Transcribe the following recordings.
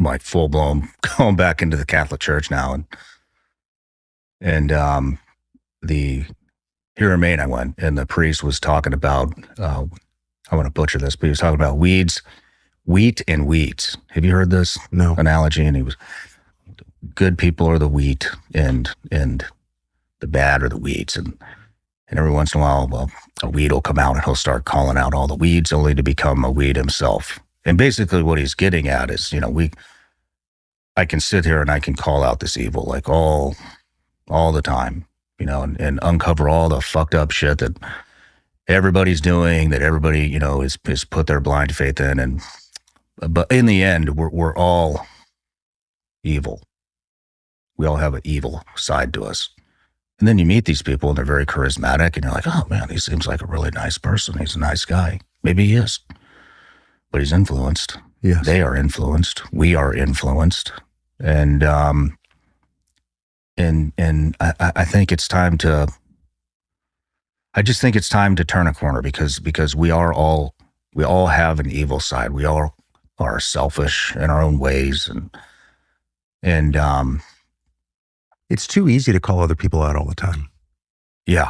like full blown going back into the Catholic Church now, and the here in Maine I went, and the priest was talking about I want to butcher this, but he was talking about wheat and weeds. Have you heard this analogy? And he was, good people are the wheat, and the bad are the weeds, and every once in a while, well, a weed will come out and he'll start calling out all the weeds, only to become a weed himself. And basically, what he's getting at is, I can sit here and I can call out this evil like all the time, and uncover all the fucked up shit that everybody's doing, that everybody, is put their blind faith in. But in the end, we're all evil. We all have an evil side to us. And then you meet these people and they're very charismatic, and you're like, oh man, he seems like a really nice person. He's a nice guy. Maybe he is, but he's influenced. Yes. They are influenced. We are influenced. And I think it's time to, I just think it's time to turn a corner, because we all have an evil side. We all are selfish in our own ways. And it's too easy to call other people out all the time. Yeah.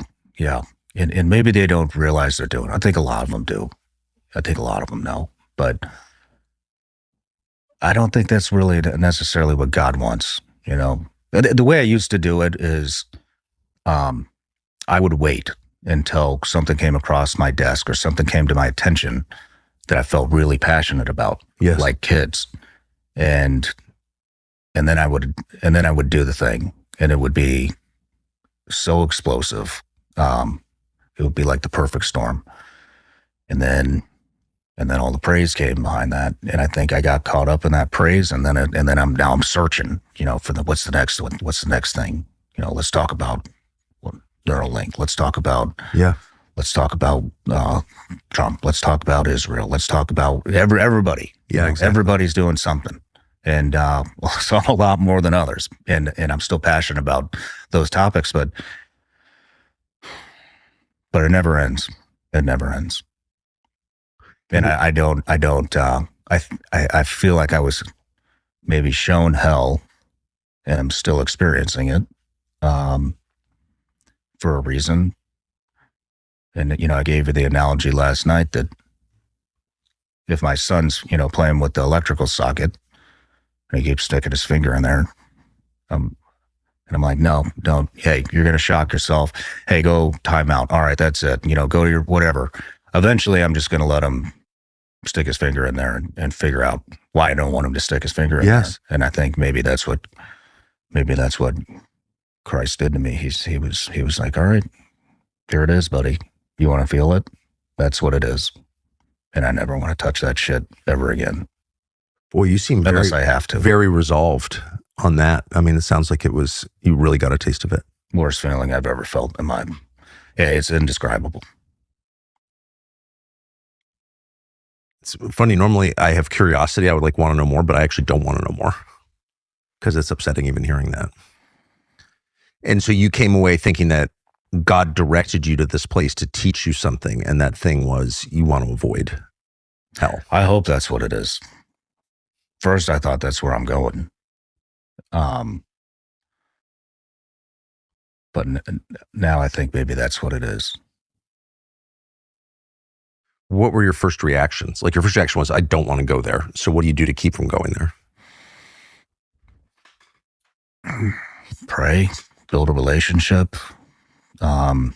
And maybe they don't realize they're doing it. I think a lot of them do. I think a lot of them know. But I don't think that's really necessarily what God wants, The way I used to do it is I would wait until something came across my desk or something came to my attention that I felt really passionate about, yes, like kids. And then I would do the thing, and it would be so explosive. It would be like the perfect storm. And then all the praise came behind that. And I think I got caught up in that praise. And then I'm searching, for what's the next one? What's the next thing? Let's talk about Neuralink. Let's talk about, let's talk about Trump. Let's talk about Israel. Let's talk about everybody. Yeah, exactly. Everybody's doing something. And some a lot more than others. And I'm still passionate about those topics, but it never ends. It never ends. And I feel like I was maybe shown hell, and I'm still experiencing it for a reason. And, I gave you the analogy last night that if my son's, playing with the electrical socket, and he keeps sticking his finger in there, and I'm like, no, don't. Hey, you're going to shock yourself. Hey, go time out. All right, that's it. Go to your whatever. Eventually, I'm just going to let him stick his finger in there and figure out why I don't want him to stick his finger in there. And I think maybe that's what Christ did to me. He was like, all right, here it is, buddy. You want to feel it? That's what it is. And I never want to touch that shit ever again. Boy, you seem unless I have to. Very resolved on that. I mean, it sounds like you really got a taste of it. Worst feeling I've ever felt in my, it's indescribable. It's funny. Normally I have curiosity. I would want to know more, but I actually don't want to know more because it's upsetting even hearing that. And so you came away thinking that God directed you to this place to teach you something, and that thing was you want to avoid hell. I hope that's what it is. First, I thought that's where I'm going. But now I think maybe that's what it is. What were your first reactions? Your first reaction was, I don't want to go there. So what do you do to keep from going there? Pray, build a relationship, plant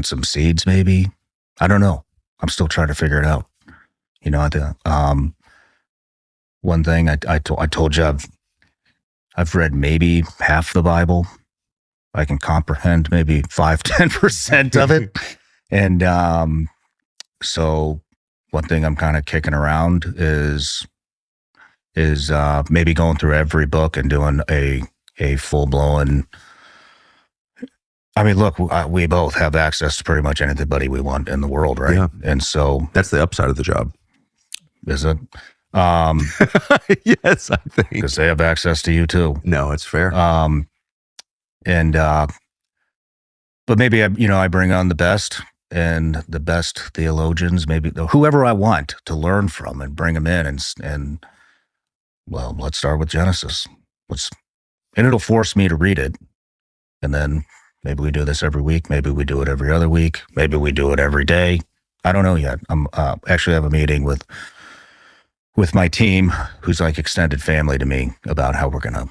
some seeds maybe. I don't know. I'm still trying to figure it out. One thing I told you, I've read maybe half the Bible. I can comprehend maybe 5-10% of it. And so one thing I'm kind of kicking around is maybe going through every book and doing a full-blown. I mean, look, we both have access to pretty much anybody we want in the world, right? Yeah. And so that's the upside of the job. Is it? Yes, I think. Because they have access to you too. No, it's fair. But maybe I bring on the best theologians, maybe whoever I want to learn from, and bring them in and well, let's start with Genesis. And it'll force me to read it. And then maybe we do this every week. Maybe we do it every other week. Maybe we do it every day. I don't know yet. I'm actually have a meeting with my team, who's like extended family to me, about how we're gonna